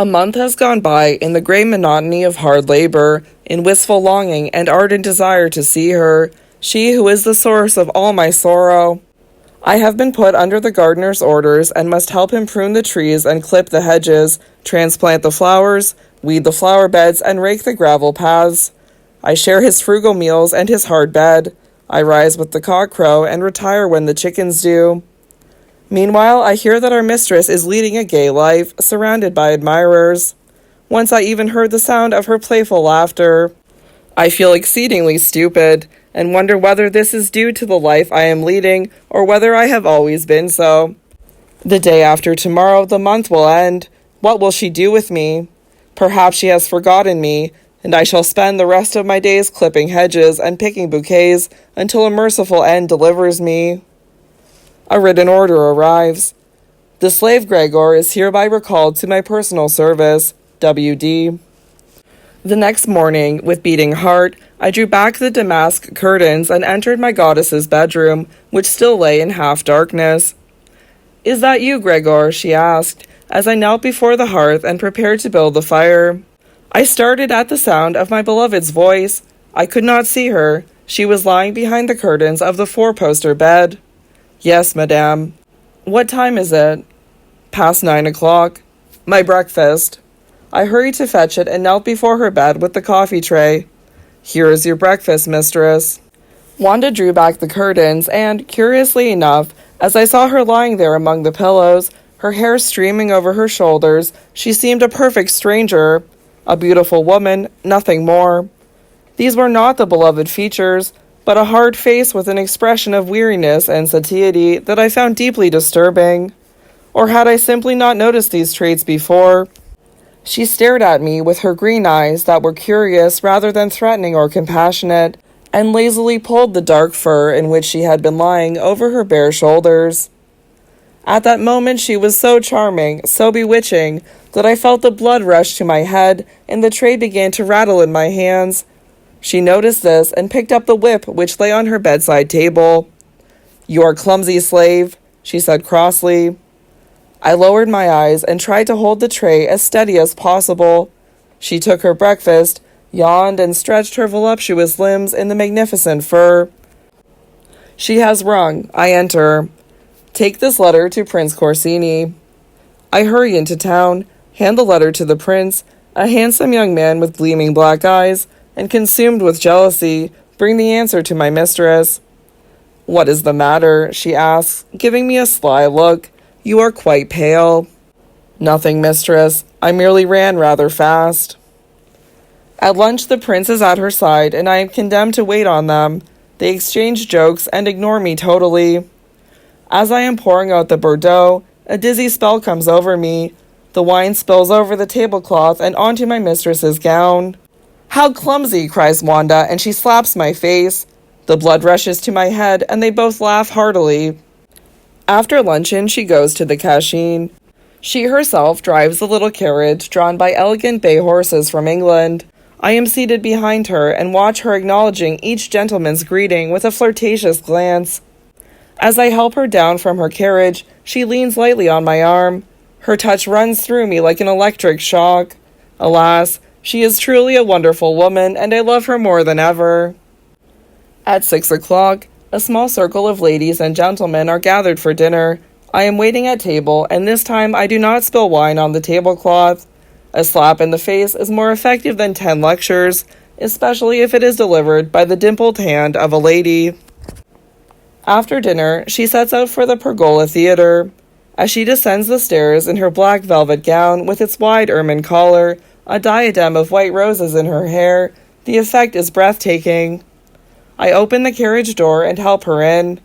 A month has gone by in the gray monotony of hard labor, in wistful longing and ardent desire to see her, she who is the source of all my sorrow. I have been put under the gardener's orders and must help him prune the trees and clip the hedges, transplant the flowers, weed the flower beds, and rake the gravel paths. I share his frugal meals and his hard bed. I rise with the cock crow and retire when the chickens do. Meanwhile, I hear that our mistress is leading a gay life, surrounded by admirers. Once I even heard the sound of her playful laughter. I feel exceedingly stupid, and wonder whether this is due to the life I am leading, or whether I have always been so. The day after tomorrow, the month will end. What will she do with me? Perhaps she has forgotten me, and I shall spend the rest of my days clipping hedges and picking bouquets until a merciful end delivers me. A written order arrives. The slave Gregor is hereby recalled to my personal service. W.D. The next morning, with beating heart, I drew back the damask curtains and entered my goddess's bedroom, which still lay in half darkness. "Is that you, Gregor?" she asked, as I knelt before the hearth and prepared to build the fire. I started at the sound of my beloved's voice. I could not see her. She was lying behind the curtains of the four-poster bed. "Yes, madame." "What time is it?" "Past 9 o'clock. "My breakfast." I hurried to fetch it and knelt before her bed with the coffee tray. "Here is your breakfast, mistress." Wanda drew back the curtains, and, curiously enough, as I saw her lying there among the pillows, her hair streaming over her shoulders, she seemed a perfect stranger. A beautiful woman, nothing more. These were not the beloved features, but a hard face with an expression of weariness and satiety that I found deeply disturbing. Or had I simply not noticed these traits before? She stared at me with her green eyes that were curious rather than threatening or compassionate, and lazily pulled the dark fur in which she had been lying over her bare shoulders. At that moment she was so charming, so bewitching, that I felt the blood rush to my head, and the tray began to rattle in my hands. She noticed this, and picked up the whip which lay on her bedside table. "You are clumsy slave," she said crossly. I lowered my eyes and tried to hold the tray as steady as possible. She took her breakfast, yawned, and stretched her voluptuous limbs in the magnificent fur. She has rung. I enter. "Take this letter to Prince Corsini." I hurry into town, hand the letter to the prince, a handsome young man with gleaming black eyes, and consumed with jealousy, bring the answer to my mistress. "What is the matter?" she asks, giving me a sly look. "You are quite pale." "Nothing, mistress. I merely ran rather fast." At lunch the prince is at her side, and I am condemned to wait on them. They exchange jokes and ignore me totally. As I am pouring out the Bordeaux, a dizzy spell comes over me. The wine spills over the tablecloth and onto my mistress's gown. "How clumsy!" cries Wanda, and she slaps my face. The blood rushes to my head, and they both laugh heartily. After luncheon, she goes to the Cascine. She herself drives the little carriage drawn by elegant bay horses from England. I am seated behind her and watch her acknowledging each gentleman's greeting with a flirtatious glance. As I help her down from her carriage, she leans lightly on my arm. Her touch runs through me like an electric shock. Alas, she is truly a wonderful woman, and I love her more than ever. At 6 o'clock, a small circle of ladies and gentlemen are gathered for dinner. I am waiting at table, and this time I do not spill wine on the tablecloth. A slap in the face is more effective than 10 lectures, especially if it is delivered by the dimpled hand of a lady. After dinner, she sets out for the Pergola Theatre. As she descends the stairs in her black velvet gown with its wide ermine collar, a diadem of white roses in her hair, the effect is breathtaking. I open the carriage door and help her in.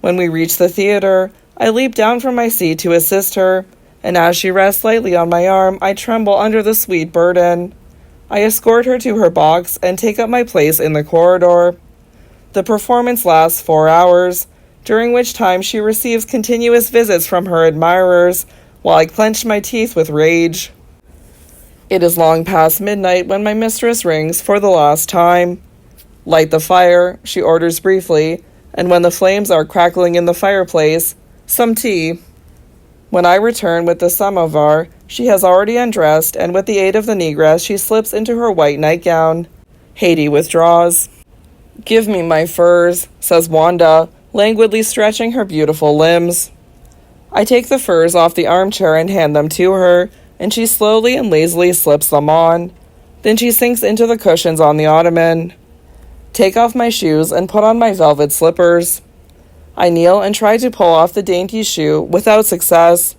When we reach the theater, I leap down from my seat to assist her, and as she rests lightly on my arm, I tremble under the sweet burden. I escort her to her box and take up my place in the corridor. The performance lasts 4 hours, during which time she receives continuous visits from her admirers, while I clench my teeth with rage. It is long past midnight when my mistress rings for the last time. "Light the fire," she orders briefly, and when the flames are crackling in the fireplace, "some tea." When I return with the samovar, She has already undressed, and with the aid of the negress, she slips into her white nightgown. Haiti withdraws. "Give me my furs," says Wanda, languidly stretching her beautiful limbs. I take the furs off the armchair and hand them to her, and she slowly and lazily slips them on. Then she sinks into the cushions on the ottoman. Take off my shoes and put on my velvet slippers. I kneel and try to pull off the dainty shoe, without success.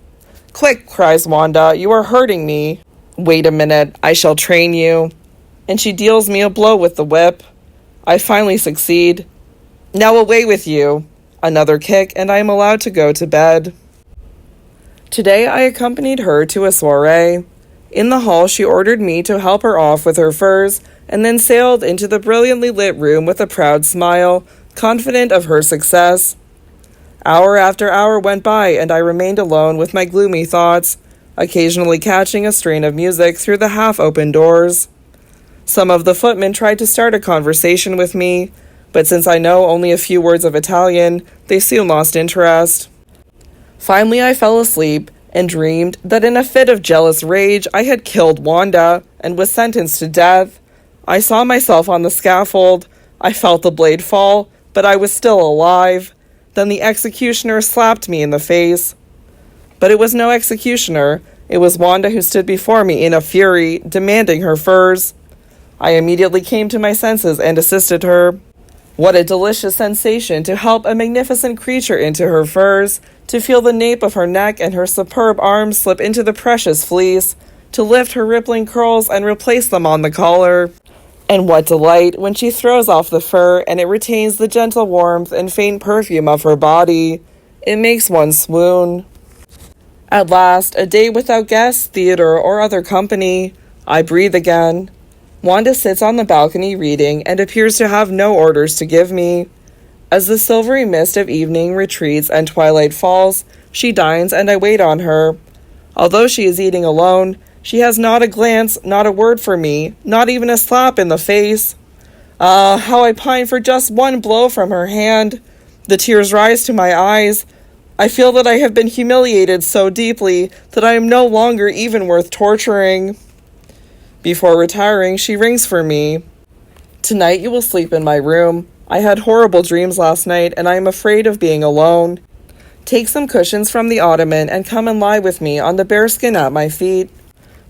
"Quick," cries Wanda, "you are hurting me." "Wait a minute, I shall train you." And she deals me a blow with the whip. I finally succeed. "Now away with you." Another kick, and I am allowed to go to bed. Today I accompanied her to a soiree. In the hall she ordered me to help her off with her furs, and then sailed into the brilliantly lit room with a proud smile, confident of her success. Hour after hour went by, and I remained alone with my gloomy thoughts, occasionally catching a strain of music through the half-open doors. Some of the footmen tried to start a conversation with me, but since I know only a few words of Italian, they soon lost interest. Finally I fell asleep and dreamed that in a fit of jealous rage I had killed Wanda and was sentenced to death. I saw myself on the scaffold. I felt the blade fall, but I was still alive. Then the executioner slapped me in the face. But it was no executioner. It was Wanda who stood before me in a fury, demanding her furs. I immediately came to my senses and assisted her. What a delicious sensation to help a magnificent creature into her furs, to feel the nape of her neck and her superb arms slip into the precious fleece, to lift her rippling curls and replace them on the collar. And what delight when she throws off the fur and it retains the gentle warmth and faint perfume of her body. It makes one swoon. At last, a day without guests, theater, or other company. I breathe again. Wanda sits on the balcony reading and appears to have no orders to give me. As the silvery mist of evening retreats and twilight falls, she dines and I wait on her. Although she is eating alone, she has not a glance, not a word for me, not even a slap in the face. Ah, how I pine for just one blow from her hand. The tears rise to my eyes. I feel that I have been humiliated so deeply that I am no longer even worth torturing. Before retiring, she rings for me. "Tonight you will sleep in my room. I had horrible dreams last night, and I am afraid of being alone. Take some cushions from the ottoman and come and lie with me on the bearskin at my feet."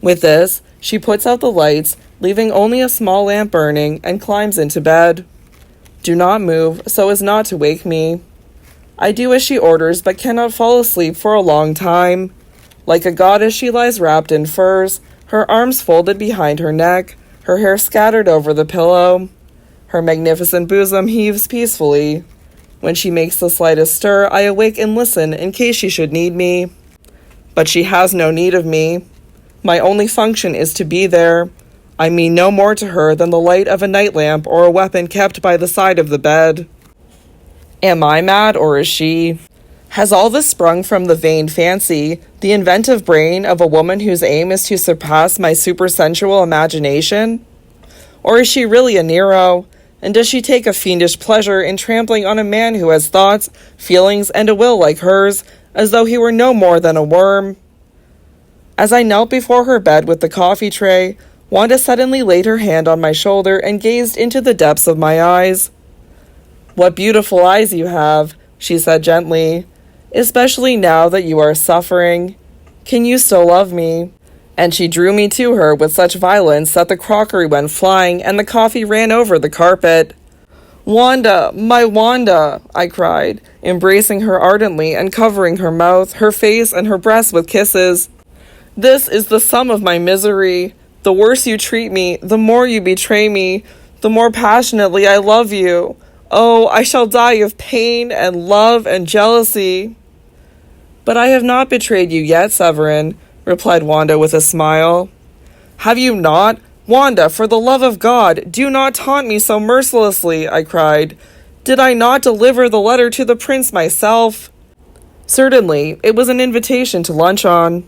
With this, she puts out the lights, leaving only a small lamp burning, and climbs into bed. Do not move, so as not to wake me. I do as she orders, but cannot fall asleep for a long time. Like a goddess, she lies wrapped in furs, her arms folded behind her neck, her hair scattered over the pillow. Her magnificent bosom heaves peacefully. When she makes the slightest stir, I awake and listen in case she should need me. But she has no need of me. My only function is to be there. I mean no more to her than the light of a night lamp or a weapon kept by the side of the bed. Am I mad, or is she? Has all this sprung from the vain fancy, the inventive brain of a woman whose aim is to surpass my supersensual imagination? Or is she really a Nero, and does she take a fiendish pleasure in trampling on a man who has thoughts, feelings, and a will like hers, as though he were no more than a worm? As I knelt before her bed with the coffee tray, Wanda suddenly laid her hand on my shoulder and gazed into the depths of my eyes. "What beautiful eyes you have," she said gently, "especially now that you are suffering. Can you still love me?" And she drew me to her with such violence that the crockery went flying and the coffee ran over the carpet. "Wanda, my Wanda," I cried, embracing her ardently and covering her mouth, her face, and her breast with kisses. "This is the sum of my misery. The worse you treat me, the more you betray me, the more passionately I love you. Oh, I shall die of pain and love and jealousy." "But I have not betrayed you yet, Severin," replied Wanda with a smile. "Have you not? Wanda, for the love of God, do not taunt me so mercilessly," I cried. "Did I not deliver the letter to the prince myself?" "Certainly, it was an invitation to lunch on."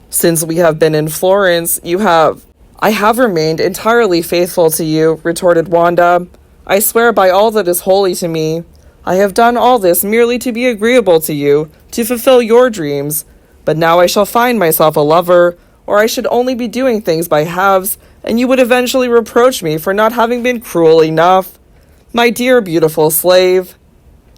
"Since we have been in Florence, you have—" "I have remained entirely faithful to you," retorted Wanda. "I swear by all that is holy to me. I have done all this merely to be agreeable to you, to fulfill your dreams. But now I shall find myself a lover, or I should only be doing things by halves, and you would eventually reproach me for not having been cruel enough. My dear beautiful slave.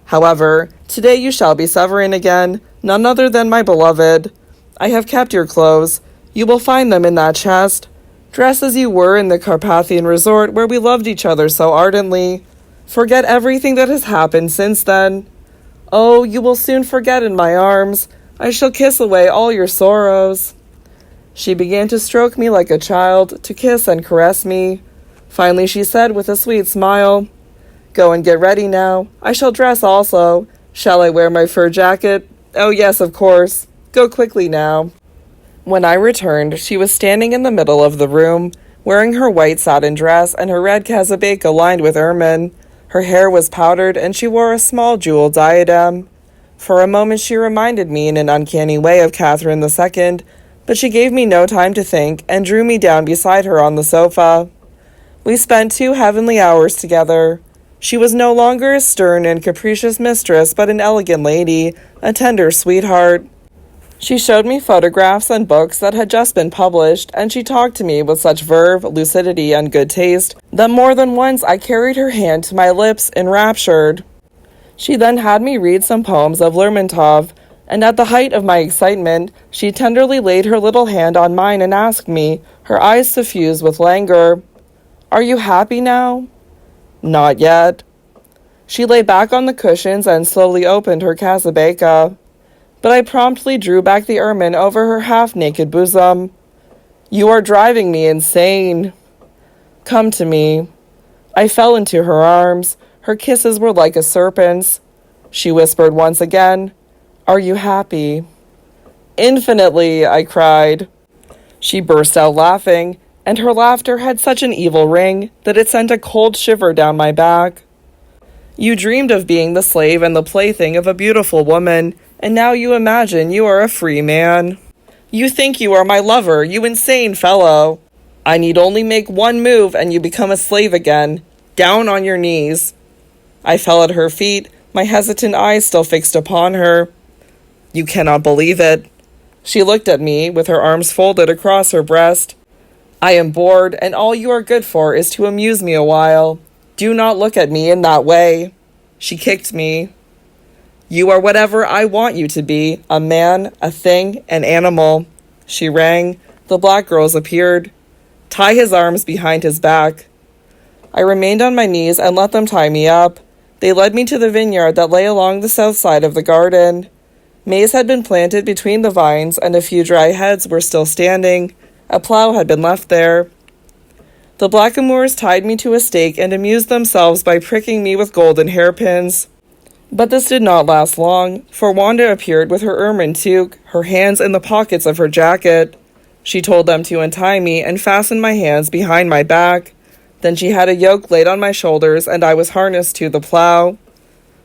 However, today you shall be Severin again, none other than my beloved. I have kept your clothes. You will find them in that chest. Dress as you were in the Carpathian resort where we loved each other so ardently. Forget everything that has happened since then. Oh, you will soon forget in my arms. I shall kiss away all your sorrows. She began to stroke me like a child, to kiss and caress me. Finally she said with a sweet smile, "Go and get ready now. I shall dress also. Shall I wear my fur jacket? Oh yes, of course. Go quickly now." When I returned, she was standing in the middle of the room, wearing her white satin dress and her red casabeca lined with ermine. Her hair was powdered, and she wore a small jeweled diadem. For a moment she reminded me in an uncanny way of Catherine II, but she gave me no time to think, and drew me down beside her on the sofa. We spent 2 heavenly hours together. She was no longer a stern and capricious mistress, but an elegant lady, a tender sweetheart. She showed me photographs and books that had just been published, and she talked to me with such verve, lucidity, and good taste that more than once I carried her hand to my lips, enraptured. She then had me read some poems of Lermontov, and at the height of my excitement, she tenderly laid her little hand on mine and asked me, her eyes suffused with languor, "Are you happy now?" "Not yet." She lay back on the cushions and slowly opened her casabeca. But I promptly drew back the ermine over her half-naked bosom. "You are driving me insane." "Come to me." I fell into her arms. Her kisses were like a serpent's. She whispered once again, "Are you happy?" "Infinitely," I cried. She burst out laughing, and her laughter had such an evil ring that it sent a cold shiver down my back. "You dreamed of being the slave and the plaything of a beautiful woman, and now you imagine you are a free man. You think you are my lover, you insane fellow. I need only make one move and you become a slave again. Down on your knees." I fell at her feet, my hesitant eyes still fixed upon her. "You cannot believe it." She looked at me with her arms folded across her breast. "I am bored, and all you are good for is to amuse me a while. Do not look at me in that way." She kicked me. "You are whatever I want you to be, a man, a thing, an animal." She rang. The black girls appeared. "Tie his arms behind his back." I remained on my knees and let them tie me up. They led me to the vineyard that lay along the south side of the garden. Maize had been planted between the vines, and a few dry heads were still standing. A plow had been left there. The blackamoors tied me to a stake and amused themselves by pricking me with golden hairpins. But this did not last long, for Wanda appeared with her ermine toque, her hands in the pockets of her jacket. She told them to untie me and fasten my hands behind my back. Then she had a yoke laid on my shoulders, and I was harnessed to the plow.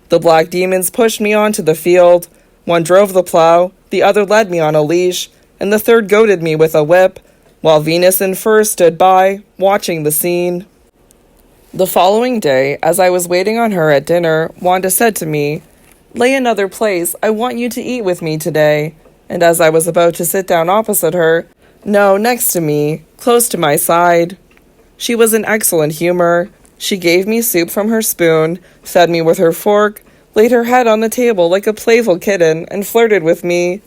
The black demons pushed me onto the field. One drove the plow, the other led me on a leash, and the third goaded me with a whip, while Venus in fur stood by, watching the scene. The following day, as I was waiting on her at dinner, Wanda said to me, "Lay another place, I want you to eat with me today." And as I was about to sit down opposite her, no, next to me, close to my side. She was in excellent humor. She gave me soup from her spoon, fed me with her fork, laid her head on the table like a playful kitten, and flirted with me.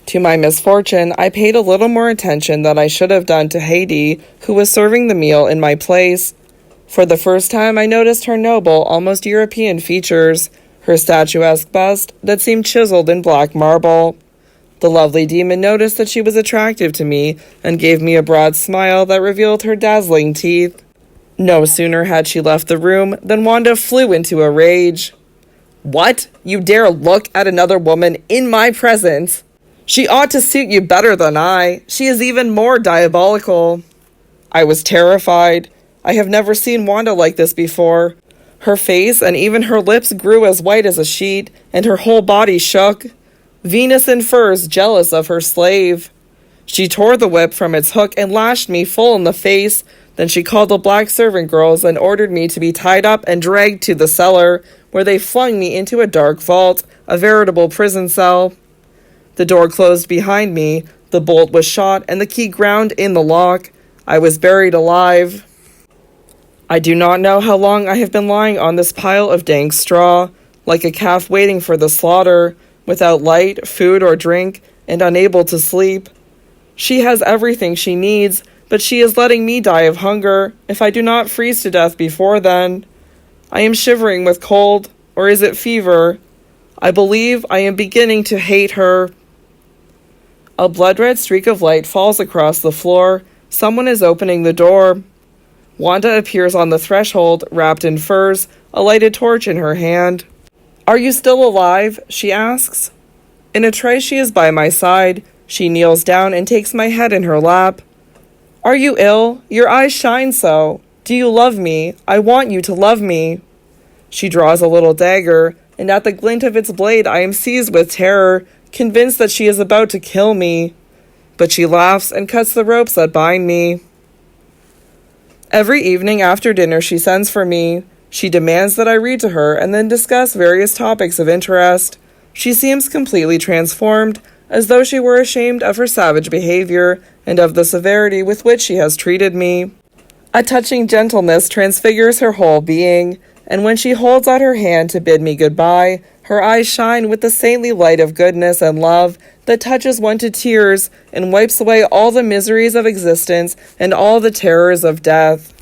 To my misfortune, I paid a little more attention than I should have done to Haidee, who was serving the meal in my place. For the first time I noticed her noble, almost European features, her statuesque bust that seemed chiseled in black marble. The lovely demon noticed that she was attractive to me, and gave me a broad smile that revealed her dazzling teeth. No sooner had she left the room than Wanda flew into a rage. "What? You dare look at another woman in my presence? She ought to suit you better than I. She is even more diabolical." I was terrified. I have never seen Wanda like this before. Her face and even her lips grew as white as a sheet, and her whole body shook. Venus in furs, jealous of her slave. She tore the whip from its hook and lashed me full in the face. Then she called the black servant girls and ordered me to be tied up and dragged to the cellar, where they flung me into a dark vault, a veritable prison cell. The door closed behind me, the bolt was shot, and the key ground in the lock. I was buried alive. I do not know how long I have been lying on this pile of dank straw, like a calf waiting for the slaughter, without light, food, or drink, and unable to sleep. She has everything she needs, but she is letting me die of hunger, if I do not freeze to death before then. I am shivering with cold, or is it fever? I believe I am beginning to hate her. A blood-red streak of light falls across the floor. Someone is opening the door. Wanda appears on the threshold, wrapped in furs, a lighted torch in her hand. "Are you still alive?" she asks. In a tray she is by my side. She kneels down and takes my head in her lap. "Are you ill? Your eyes shine so. Do you love me? I want you to love me." She draws a little dagger, and at the glint of its blade I am seized with terror, convinced that she is about to kill me. But she laughs and cuts the ropes that bind me. Every evening after dinner she sends for me. She demands that I read to her and then discuss various topics of interest. She seems completely transformed, as though she were ashamed of her savage behavior and of the severity with which she has treated me. A touching gentleness transfigures her whole being, and when she holds out her hand to bid me goodbye, her eyes shine with the saintly light of goodness and love that touches one to tears and wipes away all the miseries of existence and all the terrors of death.